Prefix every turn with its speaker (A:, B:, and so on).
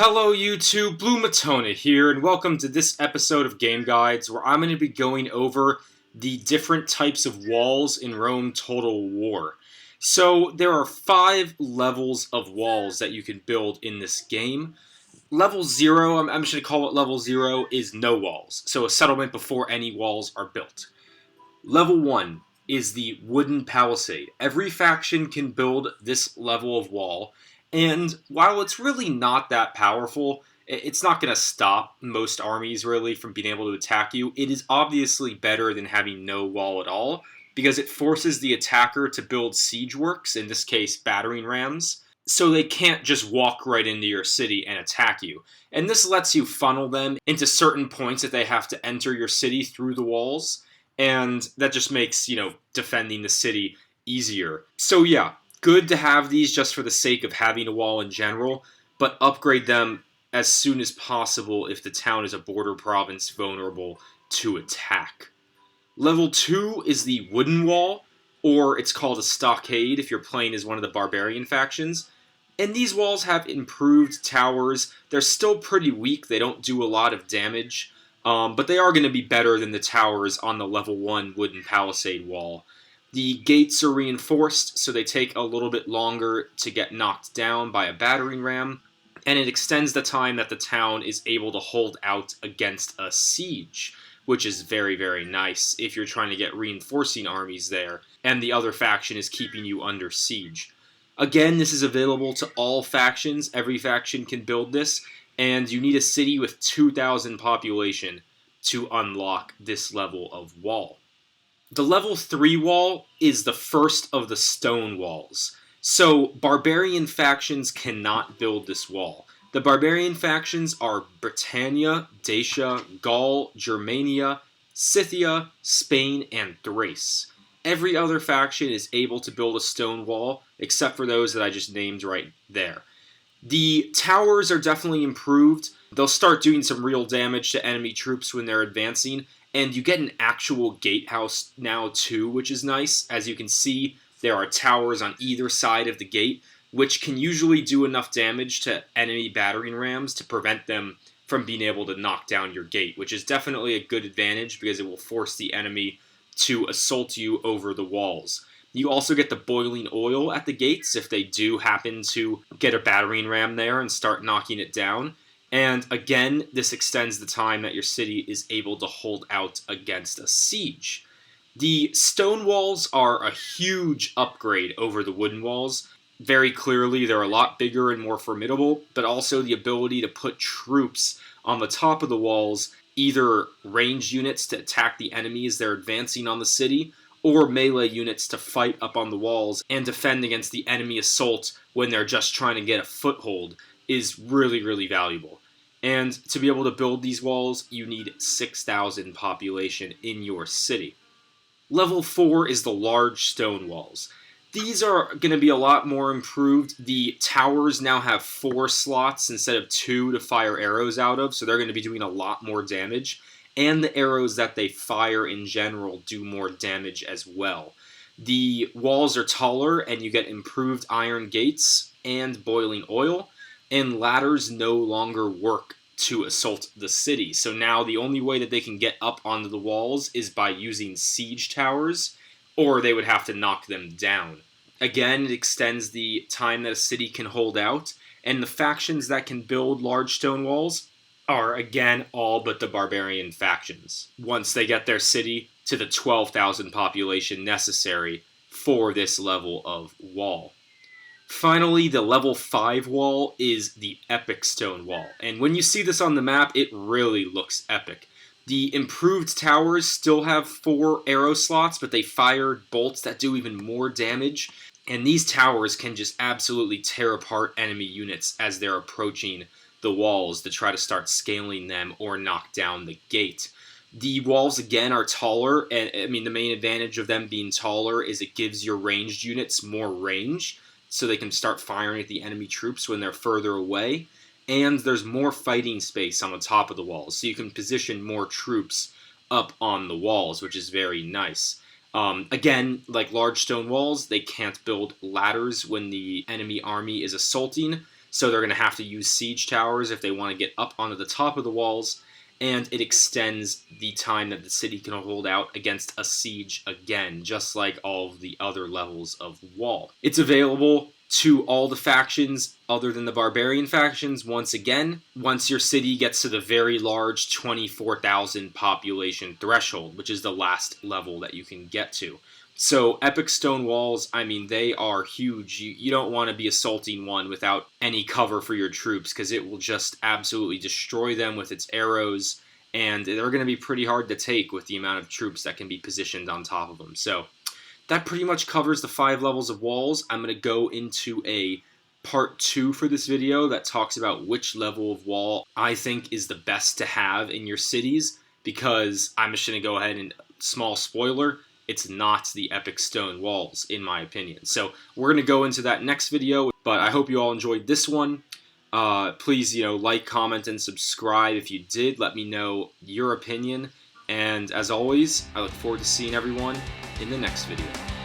A: Hello YouTube, BlueMatona here, and welcome to this episode of Game Guides, where I'm going to be going over the different types of walls in Rome Total War. So, there are 5 levels of walls that you can build in this game. Level 0, I'm just going to call it Level 0, is no walls, so a settlement before any walls are built. Level 1 is the Wooden Palisade. Every faction can build this level of wall, and while it's really not that powerful, it's not going to stop most armies, really, from being able to attack you. It is obviously better than having no wall at all, because it forces the attacker to build siege works, in this case, battering rams, so they can't just walk right into your city and attack you. And this lets you funnel them into certain points that they have to enter your city through the walls, and that just makes, defending the city easier. So yeah, good to have these just for the sake of having a wall in general, but upgrade them as soon as possible if the town is a border province vulnerable to attack. Level 2 is the Wooden Wall, or it's called a Stockade if you're playing as one of the barbarian factions. And these walls have improved towers. They're still pretty weak, they don't do a lot of damage, but they are going to be better than the towers on the level 1 Wooden Palisade wall. The gates are reinforced, so they take a little bit longer to get knocked down by a battering ram, and it extends the time that the town is able to hold out against a siege, which is very, very nice if you're trying to get reinforcing armies there, and the other faction is keeping you under siege. Again, this is available to all factions. Every faction can build this, and you need a city with 2,000 population to unlock this level of wall. The level 3 wall is the first of the stone walls. So, barbarian factions cannot build this wall. The barbarian factions are Britannia, Dacia, Gaul, Germania, Scythia, Spain, and Thrace. Every other faction is able to build a stone wall, except for those that I just named right there. The towers are definitely improved. They'll start doing some real damage to enemy troops when they're advancing, and you get an actual gatehouse now too, which is nice. As you can see, there are towers on either side of the gate, which can usually do enough damage to enemy battering rams to prevent them from being able to knock down your gate, which is definitely a good advantage because it will force the enemy to assault you over the walls. You also get the boiling oil at the gates if they do happen to get a battering ram there and start knocking it down. And again, this extends the time that your city is able to hold out against a siege. The stone walls are a huge upgrade over the wooden walls. Very clearly, they're a lot bigger and more formidable, but also the ability to put troops on the top of the walls, either ranged units to attack the enemy as they're advancing on the city, or melee units to fight up on the walls and defend against the enemy assault when they're just trying to get a foothold, is really, really valuable. And to be able to build these walls, you need 6,000 population in your city. Level 4 is the large stone walls. These are going to be a lot more improved. The towers now have 4 slots instead of 2 to fire arrows out of, so they're going to be doing a lot more damage. And the arrows that they fire in general do more damage as well. The walls are taller, and you get improved iron gates and boiling oil. And ladders no longer work to assault the city. So now the only way that they can get up onto the walls is by using siege towers, or they would have to knock them down. Again, it extends the time that a city can hold out, and the factions that can build large stone walls are, again, all but the barbarian factions, once they get their city to the 12,000 population necessary for this level of wall. Finally, the level 5 wall is the epic stone wall, and when you see this on the map, it really looks epic. The improved towers still have 4 arrow slots, but they fire bolts that do even more damage, and these towers can just absolutely tear apart enemy units as they're approaching the walls to try to start scaling them or knock down the gate. The walls, again, are taller, and the main advantage of them being taller is it gives your ranged units more range, so they can start firing at the enemy troops when they're further away, and there's more fighting space on the top of the walls, so you can position more troops up on the walls, which is very nice. Again, like large stone walls, they can't build ladders when the enemy army is assaulting, so they're going to have to use siege towers if they want to get up onto the top of the walls, and it extends the time that the city can hold out against a siege again, just like all of the other levels of wall. It's available to all the factions other than the barbarian factions once again, once your city gets to the very large 24,000 population threshold, which is the last level that you can get to. So epic stone walls, I mean, they are huge. You don't want to be assaulting one without any cover for your troops, because it will just absolutely destroy them with its arrows, and they're going to be pretty hard to take with the amount of troops that can be positioned on top of them. So that pretty much covers the 5 levels of walls. I'm going to go into a part 2 for this video that talks about which level of wall I think is the best to have in your cities, because I'm just going to go ahead and, small spoiler, it's not the epic stone walls, in my opinion. So we're going to go into that next video, but I hope you all enjoyed this one. Please, like, comment, and subscribe if you did. Let me know your opinion. And as always, I look forward to seeing everyone in the next video.